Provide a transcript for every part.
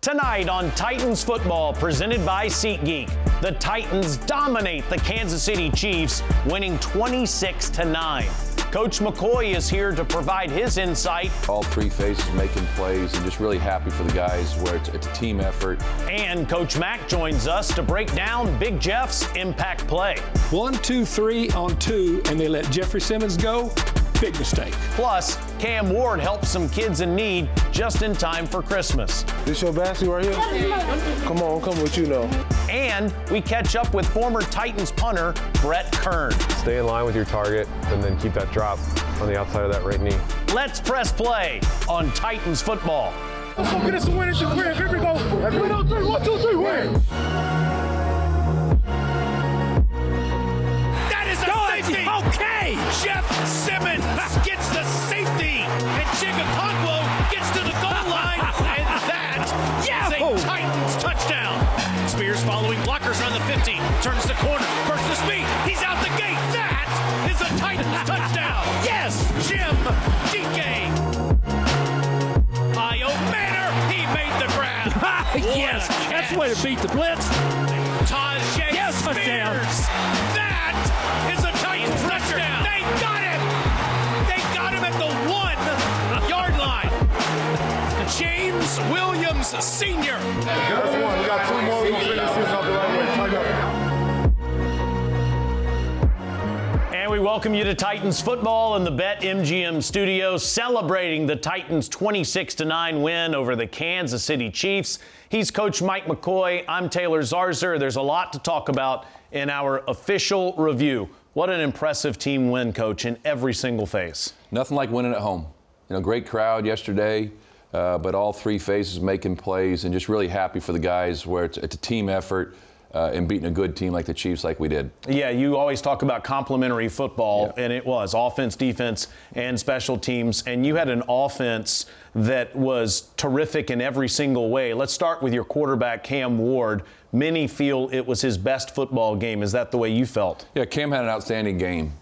Tonight on Titans football, presented by SeatGeek, the Titans dominate the Kansas City Chiefs, winning 26-9. Coach McCoy is here to provide his insight. All three phases making plays and just really happy for the guys where it's a team effort. And Coach Mack joins us to break down Big Jeff's impact play. 1, 2, 3 on 2, and they let Jeffrey Simmons go. Big mistake. Plus, Cam Ward helps some kids in need just in time for Christmas. This your basket right here? Come on, come what you know. And we catch up with former Titans punter Brett Kern. Stay in line with your target and then keep that drop on the outside of that right knee. Let's press play on Titans football. Let's go get us a win at the crib. Here we go. 1, 2, 3, 1, 2, 3, win. That is a safety. Okay. Jeff Simmons gets the safety, and Chigaconquo gets to the goal line, and that is a Titans touchdown. Spears following blockers around the 50, turns the corner, bursts the speed. He's out the gate. That is a Titans touchdown. Yes, Jim DK. Io Manor, he made the grab. Yes, that's the way to beat the blitz. Tajay Spears. That is a Titans touchdown. They got him. They got him at the 1-yard line. James Williams Sr. That's one. We got 2 more. We're going to finish this out the right way. Tighten up. And we welcome you to Titans football in the BetMGM studio, celebrating the Titans' 26-9 win over the Kansas City Chiefs. He's Coach Mike McCoy. I'm Taylor Zarzer. There's a lot to talk about in our official review. What an impressive team win, Coach, in every single phase. Nothing like winning at home. You know, great crowd yesterday, but all three phases making plays and just really happy for the guys where it's a team effort. And beating a good team like the Chiefs like we did. Yeah, you always talk about complementary football, and it was offense, defense, and special teams. And you had an offense that was terrific in every single way. Let's start with your quarterback, Cam Ward. Many feel it was his best football game. Is that the way you felt? Yeah, Cam had an outstanding game.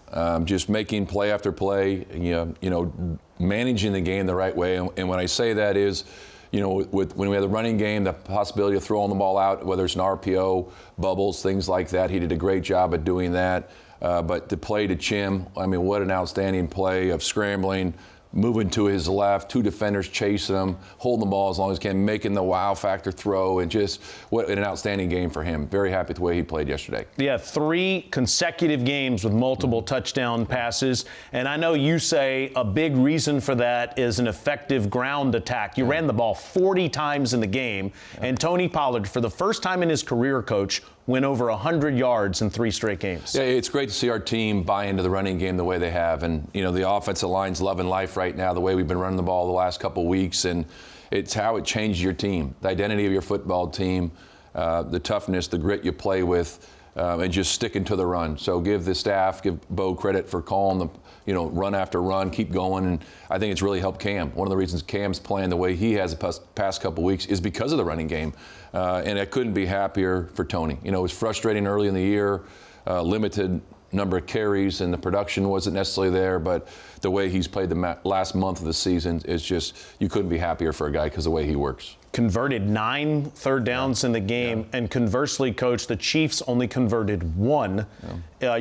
Just making play after play, you know, managing the game the right way. And when I say that is, you know, when we had the running game, the possibility of throwing the ball out, whether it's an RPO, bubbles, things like that, he did a great job at doing that. But the play to Chim, I mean, what an outstanding play of scrambling, moving to his left, 2 defenders chasing him, holding the ball as long as he can, making the wow factor throw, and just what an outstanding game for him. Very happy with the way he played yesterday. Yeah, 3 consecutive games with multiple touchdown passes. And I know you say a big reason for that is an effective ground attack. You ran the ball 40 times in the game, and Tony Pollard, for the first time in his career, Coach, went over 100 yards in 3 straight games. Yeah, it's great to see our team buy into the running game the way they have. And, you know, the offensive line's loving life right now, the way we've been running the ball the last couple of weeks. And it's how it changes your team, the identity of your football team, the toughness, the grit you play with, and just sticking to the run. So give the staff, give Bo credit for calling the, you know, run after run, keep going. And I think it's really helped Cam. One of the reasons Cam's playing the way he has the past couple of weeks is because of the running game. And I couldn't be happier for Tony. You know, it was frustrating early in the year, limited number of carries, and the production wasn't necessarily there, but the way he's played the last month of the season is just, you couldn't be happier for a guy because of the way he works. Converted 9 third downs in the game, and conversely, Coach, the Chiefs only converted 1.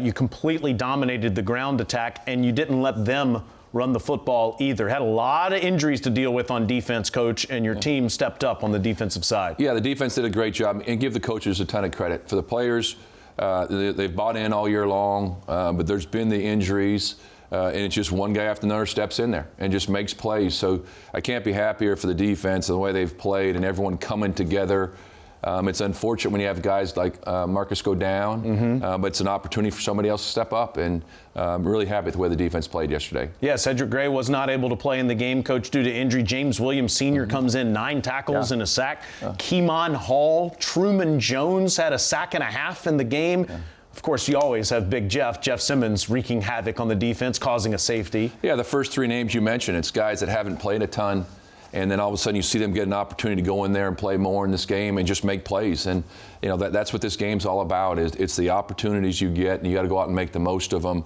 You completely dominated the ground attack, and you didn't let them run the football either. Had a lot of injuries to deal with on defense, Coach, and your team stepped up on the defensive side. Yeah, the defense did a great job, and give the coaches a ton of credit. For the players, they've bought in all year long, but there's been the injuries, and it's just one guy after another steps in there and just makes plays. So I can't be happier for the defense and the way they've played and everyone coming together. It's unfortunate when you have guys like Marcus go down, but it's an opportunity for somebody else to step up, and I'm really happy with the way the defense played yesterday. Yeah, Cedric Gray was not able to play in the game, Coach, due to injury. James Williams Sr. comes in, 9 tackles and a sack. Keemon Hall, Truman Jones had a sack and a half in the game. Of course, you always have Big Jeff Simmons, wreaking havoc on the defense, causing a safety. Yeah, the first 3 names you mentioned, it's guys that haven't played a ton. and then all of a sudden you see them get an opportunity to go in there and play more in this game and just make plays. And that's what this game's all about. It's the opportunities you get, and you got to go out and make the most of them.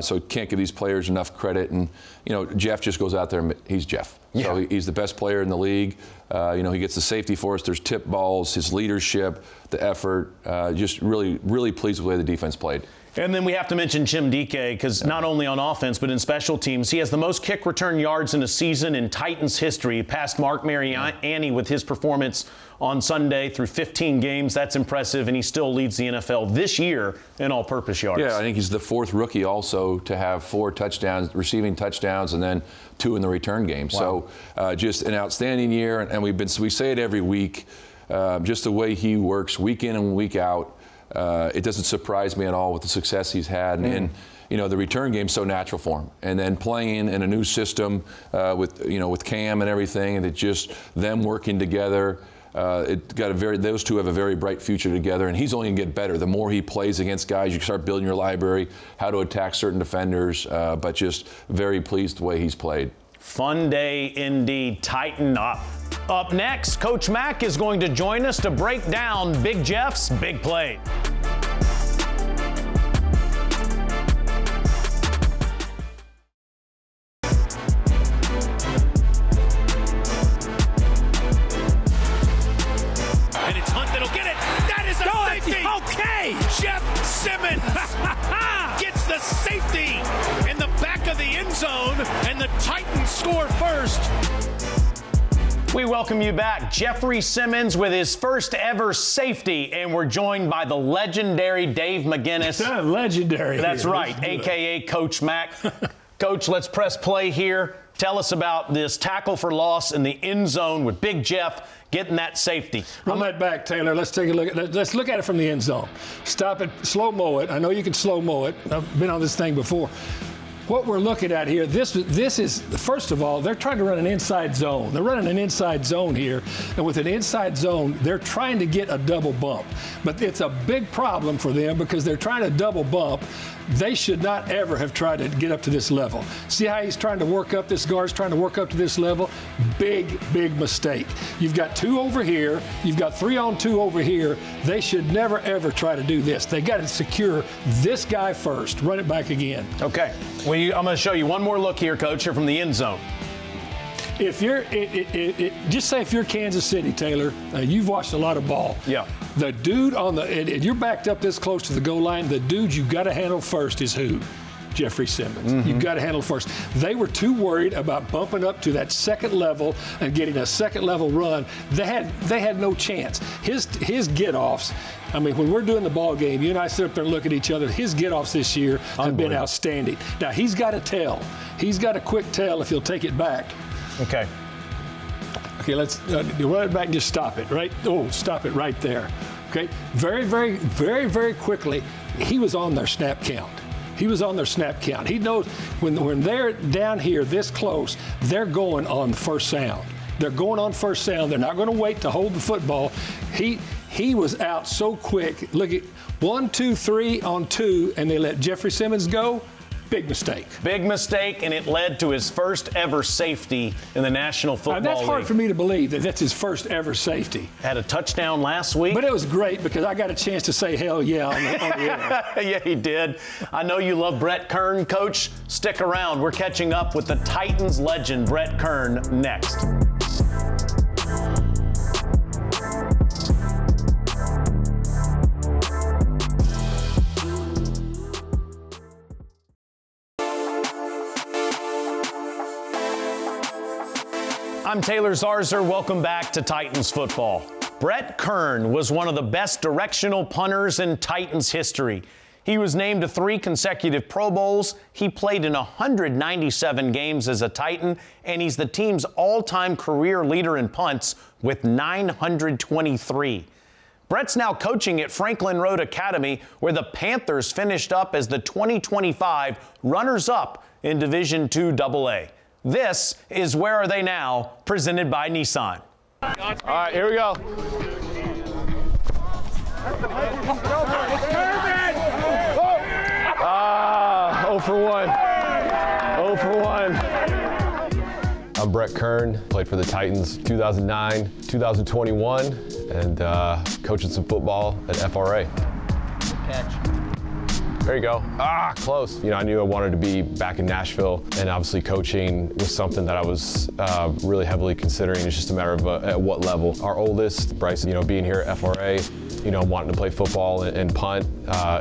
So can't give these players enough credit. And Jeff just goes out there and he's Jeff. Yeah. So he's the best player in the league. He gets the safety for us. There's tip balls, his leadership, the effort. Just really, really pleased with the way the defense played. And then we have to mention Jim Dike, because not only on offense but in special teams, he has the most kick return yards in a season in Titans history. He passed Mark Mariani with his performance on Sunday through 15 games. That's impressive, and he still leads the NFL this year in all-purpose yards. Yeah, I think he's the fourth rookie also to have 4 touchdowns, receiving touchdowns, and then 2 in the return game. Wow. So just an outstanding year, and we say it every week, just the way he works week in and week out. It doesn't surprise me at all with the success he's had. And the return game's so natural for him. And then playing in a new system with Cam and everything, and it just them working together. Those two have a very bright future together, and he's only gonna get better. The more he plays against guys, you start building your library, how to attack certain defenders, but just very pleased the way he's played. Fun day indeed. Tighten up. Up next, Coach Mack is going to join us to break down Big Jeff's big play. And it's Hunt that'll get it. That is a safety. Okay. Jeff Simmons gets the safety in the back of the end zone, and the Titans score first. We welcome you back. Jeffrey Simmons with his first ever safety, and we're joined by the legendary Dave McGinnis. Legendary. That's right, a.k.a. Coach Mack. Coach, let's press play here. Tell us about this tackle for loss in the end zone with Big Jeff getting that safety. Run that back, Taylor. Let's take a look at it. Let's look at it from the end zone. Stop it, slow-mo it. I know you can slow-mo it. I've been on this thing before. What we're looking at here, this is, first of all, they're trying to run an inside zone. They're running an inside zone here, and with an inside zone, they're trying to get a double bump. But it's a big problem for them because they're trying to double bump. They should not ever have tried to get up to this level. See how he's trying to work up, this guard's trying to work up to this level? Big, big mistake. You've got 2 over here. You've got 3-on-2 over here. They should never, ever try to do this. They got to secure this guy first. Run it back again. Okay. I'm going to show you one more look here, Coach, here from the end zone. If you're, just say if you're Kansas City, Taylor, you've watched a lot of ball. Yeah. The dude and you're backed up this close to the goal line, the dude you got to handle first is who? Jeffrey Simmons. Mm-hmm. You've got to handle first. They were too worried about bumping up to that second level and getting a second level run. They had no chance. His get-offs, I mean, when we're doing the ball game, you and I sit up there and look at each other. His get-offs this year have been outstanding. Now, he's got a tell. He's got a quick tell if he'll take it back. Okay. Okay, let's run it back and just stop it, right? Oh, stop it right there. Okay, very, very, very, very quickly, he was on their snap count. He was on their snap count. He knows when they're down here this close, they're going on first sound. They're going on first sound. They're not going to wait to hold the football. He was out so quick. Look at 1, 2, 3 on 2, and they let Jeffrey Simmons go. Big mistake. Big mistake, and it led to his first ever safety in the National Football League. That's hard for me to believe that that's his first ever safety. Had a touchdown last week. But it was great because I got a chance to say hell yeah on the air. Yeah, he did. I know you love Brett Kern, Coach. Stick around. We're catching up with the Titans legend, Brett Kern, next. I'm Taylor Zarzer. Welcome back to Titans football. Brett Kern was one of the best directional punters in Titans history. He was named to 3 consecutive Pro Bowls. He played in 197 games as a Titan, and he's the team's all-time career leader in punts with 923. Brett's now coaching at Franklin Road Academy, where the Panthers finished up as the 2025 runners-up in Division II AA. This is Where Are They Now, presented by Nissan. All right, here we go. 0 for 1. 0 for 1. I'm Brett Kern, played for the Titans 2009, 2021, and coaching some football at FRA. Catch. There you go. Ah, close. I knew I wanted to be back in Nashville, and obviously coaching was something that I was really heavily considering. It's just a matter of at what level. Our oldest, Bryce, being here at FRA, wanting to play football and punt,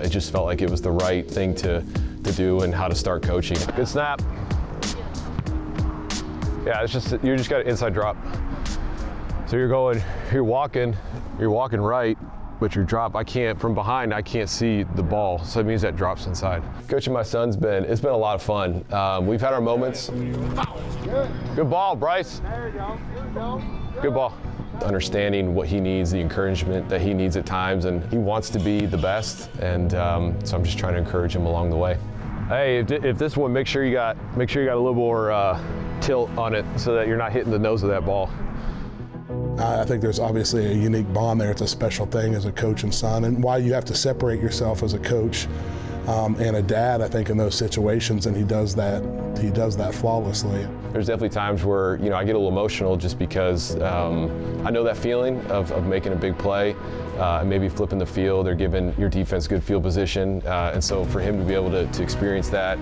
it just felt like it was the right thing to do and how to start coaching. Good snap. Yeah, you just got an inside drop. So you're walking right, but your drop, from behind, I can't see the ball, so it means that drops inside. Coaching my son's it's been a lot of fun. We've had our moments. Good ball, Bryce. There you go. Here we go. Good ball. Understanding what he needs, the encouragement that he needs at times, and he wants to be the best, and so I'm just trying to encourage him along the way. Hey, if this one, make sure you got a little more tilt on it so that you're not hitting the nose of that ball. I think there's obviously a unique bond there. It's a special thing as a coach and son, and why you have to separate yourself as a coach and a dad, I think, in those situations, and he does that flawlessly. There's definitely times where I get a little emotional just because I know that feeling of making a big play and maybe flipping the field or giving your defense good field position, and so for him to be able to experience that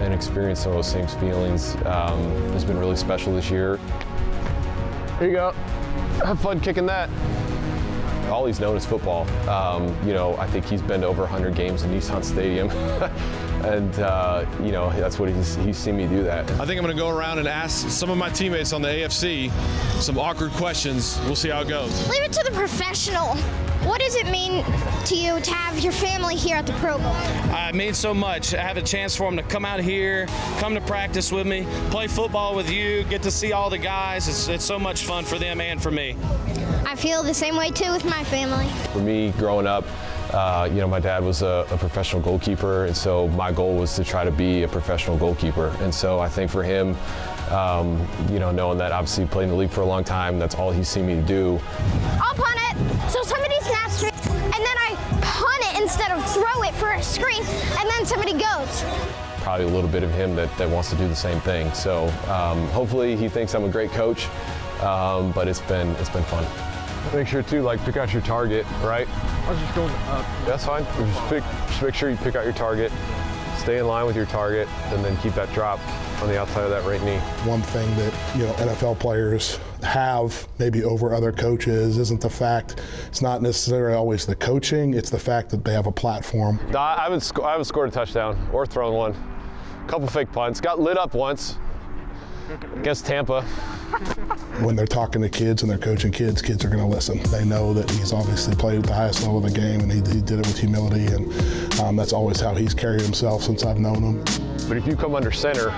and experience some of those same feelings has been really special this year. Here you go. Have fun kicking that. All he's known is football. I think he's been to over 100 games in Nissan Stadium. And, that's what he's seen me do that. I think I'm going to go around and ask some of my teammates on the AFC some awkward questions. We'll see how it goes. Leave it to the professional. What does it mean to you to have your family here at the Pro Bowl? It means so much. I have a chance for them to come out here, come to practice with me, play football with you, get to see all the guys. It's so much fun for them and for me. I feel the same way too with my family. For me, growing up, my dad was a professional goalkeeper, and so my goal was to try to be a professional goalkeeper. And so I think for him, knowing that obviously he played in the league for a long time, that's all he's seen me do. I'll punt it. So somebody snaps it, and then I punt it instead of throw it for a screen, and then somebody goes. Probably a little bit of him that wants to do the same thing. So hopefully he thinks I'm a great coach, but it's been fun. Make sure to pick out your target, right? I was just going up. That's fine. Just make sure you pick out your target, stay in line with your target, and then keep that drop on the outside of that right knee. One thing that NFL players have maybe over other coaches isn't the fact, it's not necessarily always the coaching, it's the fact that they have a platform. I haven't scored a touchdown or thrown one. A couple fake punts. Got lit up once against Tampa. When they're talking to kids and they're coaching kids are going to listen. They know that he's obviously played at the highest level of the game, and he did it with humility, and that's always how he's carried himself since I've known him. But if you come under center,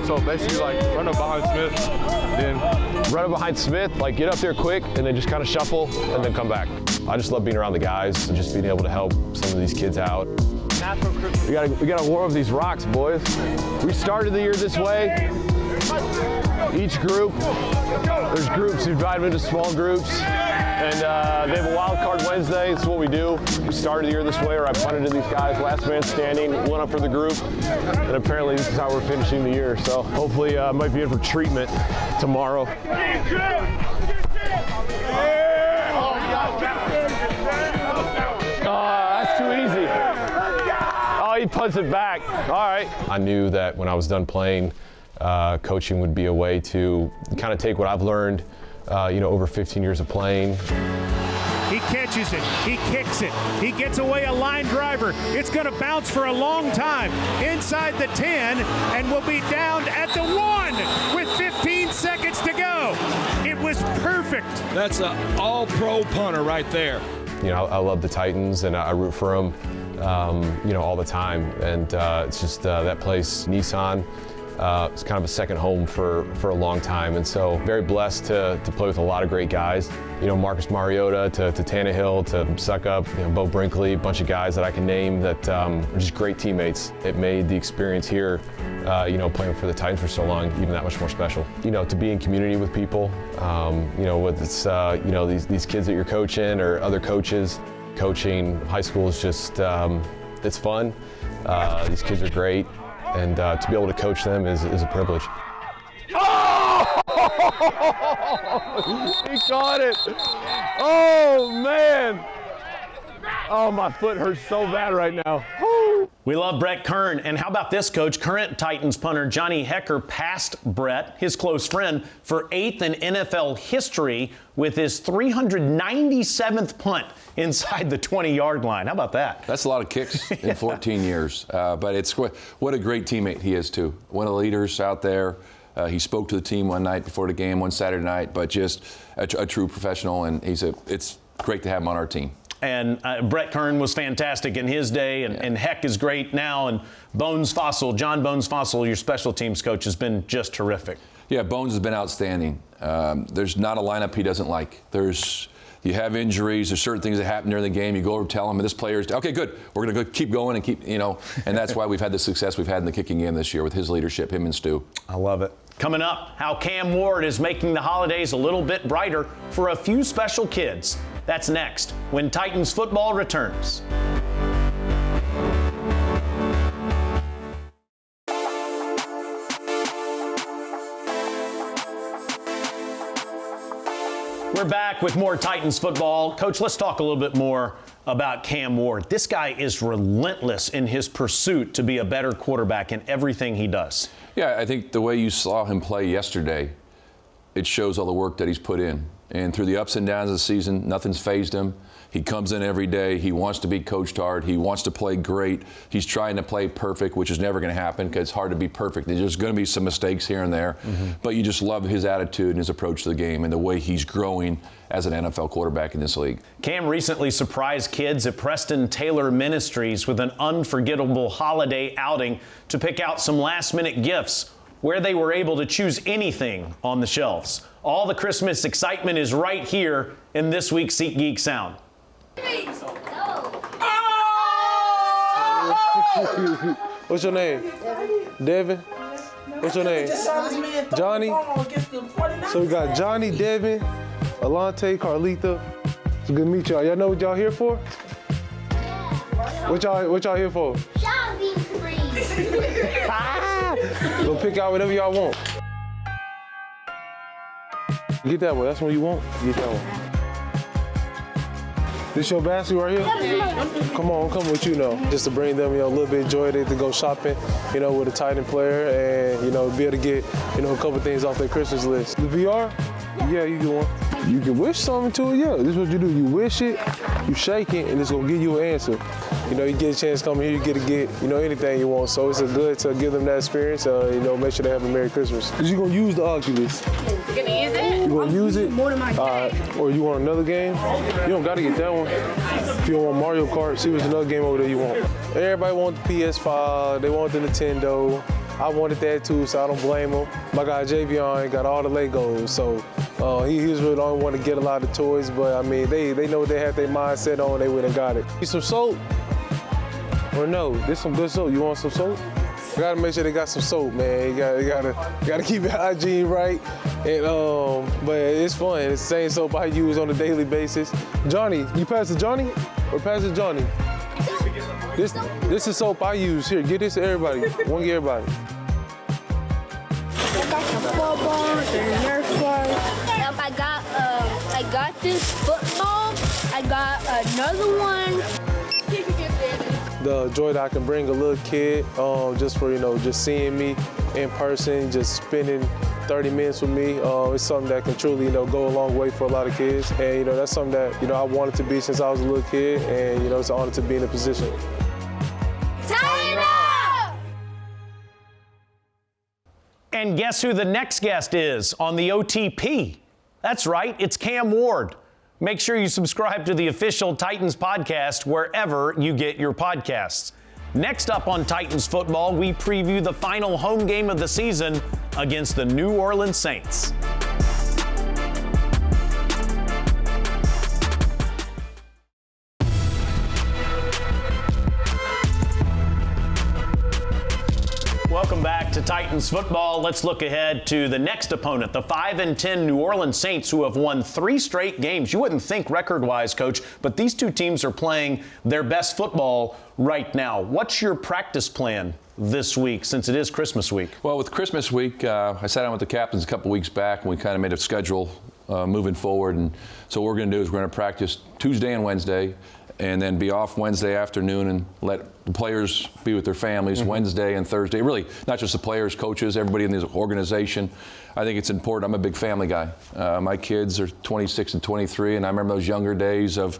So basically, run up behind Smith, then run up behind Smith, get up there quick, and then just kind of shuffle, and then come back. I just love being around the guys and just being able to help some of these kids out. We gotta warm up these rocks, boys. We started the year this way. Each group, there's groups who divide into small groups, and they have a wild card Wednesday. It's what we do. We started the year this way, or I punted to these guys, last man standing, went up for the group, and apparently this is how we're finishing the year. So hopefully I might be in for treatment tomorrow. That's too easy. Oh, he punts it back. All right. I knew that when I was done playing, coaching would be a way to kind of take what I've learned, over 15 years of playing. He catches it. He kicks it. He gets away a line driver. It's going to bounce for a long time inside the 10 and will be down at the 1 with 15 seconds to go. It was perfect. That's an all-pro punter right there. I love the Titans, and I root for them, all the time. And it's just that place, Nissan. It's kind of a second home for a long time, and so very blessed to play with a lot of great guys. Marcus Mariota to Tannehill to Suckup, Bo Brinkley, a bunch of guys that I can name that are just great teammates. It made the experience here, playing for the Titans for so long, even that much more special. To be in community with people, whether it's these kids that you're coaching or other coaches. Coaching high school is just it's fun. These kids are great. And to be able to coach them is a privilege. Oh! He caught it. Oh, man. Oh, my foot hurts so bad right now. Woo. We love Brett Kern. And how about this, Coach? Current Titans punter Johnny Hecker passed Brett, his close friend, for 8th in NFL history with his 397th punt inside the 20-yard line. How about that? That's a lot of kicks in 14 years. But it's what a great teammate he is, too. One of the leaders out there. He spoke to the team one night before the game, one Saturday night, but just a true professional. And it's great to have him on our team. And Brett Kern was fantastic in his day, and Heck is great now. And John Bones Fossil, your special teams coach, has been just terrific. Yeah, Bones has been outstanding. There's not a lineup he doesn't like. You have injuries, there's certain things that happen during the game. You go over, tell him, this player's, okay, good. We're going to keep going and keep, and that's why we've had the success we've had in the kicking game this year with his leadership, him and Stu. I love it. Coming up, how Cam Ward is making the holidays a little bit brighter for a few special kids. That's next when Titans football returns. We're back with more Titans football. Coach, let's talk a little bit more about Cam Ward. This guy is relentless in his pursuit to be a better quarterback in everything he does. Yeah, I think the way you saw him play yesterday, it shows all the work that he's put in. And through the ups and downs of the season, nothing's fazed him. He comes in every day. He wants to be coached hard. He wants to play great. He's trying to play perfect, which is never going to happen because it's hard to be perfect. There's going to be some mistakes here and there. But you just love his attitude and his approach to the game and the way he's growing as an NFL quarterback in this league. Cam recently surprised kids at Preston Taylor Ministries with an unforgettable holiday outing to pick out some last-minute gifts where they were able to choose anything on the shelves. All the Christmas excitement is right here in this week's SeatGeek Sound. What's your name? Devin. What's your name? Johnny. So we got Johnny, Devin, Alante, Carlita. It's good to meet y'all. Y'all know what y'all here for? What y'all here for? Shopping spree. Go pick out whatever y'all want. Get that one. That's what you want. Get that one. This your basket right here? Come on, come with you now. Just to bring them, a little bit of joy. They to go shopping, with a Titan player and, be able to get, a couple things off their Christmas list. The VR? Yeah, you do one. You can wish something to it, yeah. This is what you do. You wish it, you shake it, and it's gonna give you an answer. You get a chance to come here, you get to get, anything you want. So it's good to give them that experience, make sure they have a Merry Christmas. You're gonna use the Oculus. You gonna use it? You gonna use it? More than my or you want another game? You don't gotta get that one. If you want Mario Kart, see what's another game over there you want. Everybody wants the PS5, they want the Nintendo. I wanted that too, so I don't blame them. My guy Javion got all the Legos, so he was really the only one to get a lot of toys, but I mean, they know what they have their mindset on, they went and got it. Need some soap? Or no? This some good soap. You want some soap? You gotta make sure they got some soap, man. You gotta keep your hygiene right. And but it's fun. It's the same soap I use on a daily basis. Johnny, you pass it Johnny? Or pass it Johnny? This is soap I use. Here, get this to everybody. One get everybody. I got some football and Nerf bars. I got this football. I got another one. The joy that I can bring a little kid, just for just seeing me in person, just spending 30 minutes with me, it's something that can truly go a long way for a lot of kids. And that's something that I wanted to be since I was a little kid, and it's an honor to be in a position. And guess who the next guest is on the OTP? That's right, it's Cam Ward. Make sure you subscribe to the official Titans podcast wherever you get your podcasts. Next up on Titans football, we preview the final home game of the season against the New Orleans Saints. Welcome back to Titans football. Let's look ahead to the next opponent, the 5-10 New Orleans Saints, who have won 3 straight games. You wouldn't think record-wise, Coach, but these two teams are playing their best football right now. What's your practice plan this week since it is Christmas week? Well, with Christmas week, I sat down with the captains a couple weeks back, and we kind of made a schedule moving forward. And so what we're going to do is we're going to practice Tuesday and Wednesday, and then be off Wednesday afternoon and let the players be with their families Wednesday and Thursday. Really, not just the players, coaches, everybody in this organization. I think it's important. I'm a big family guy. My kids are 26 and 23, and I remember those younger days of,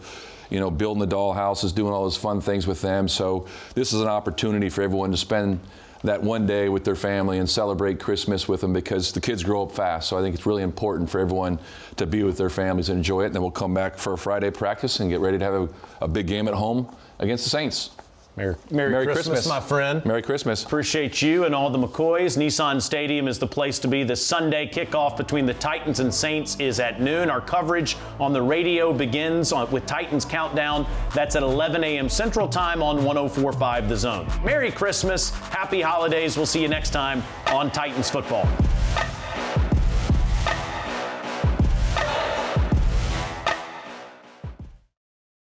building the dollhouses, doing all those fun things with them. So this is an opportunity for everyone to spend that one day with their family and celebrate Christmas with them, because the kids grow up fast. So I think it's really important for everyone to be with their families and enjoy it. And then we'll come back for a Friday practice and get ready to have a big game at home against the Saints. Merry Christmas, my friend. Merry Christmas. Appreciate you and all the McCoys. Nissan Stadium is the place to be. This Sunday kickoff between the Titans and Saints is at noon. Our coverage on the radio begins with Titans Countdown. That's at 11 a.m. Central Time on 104.5 The Zone. Merry Christmas. Happy holidays. We'll see you next time on Titans Football.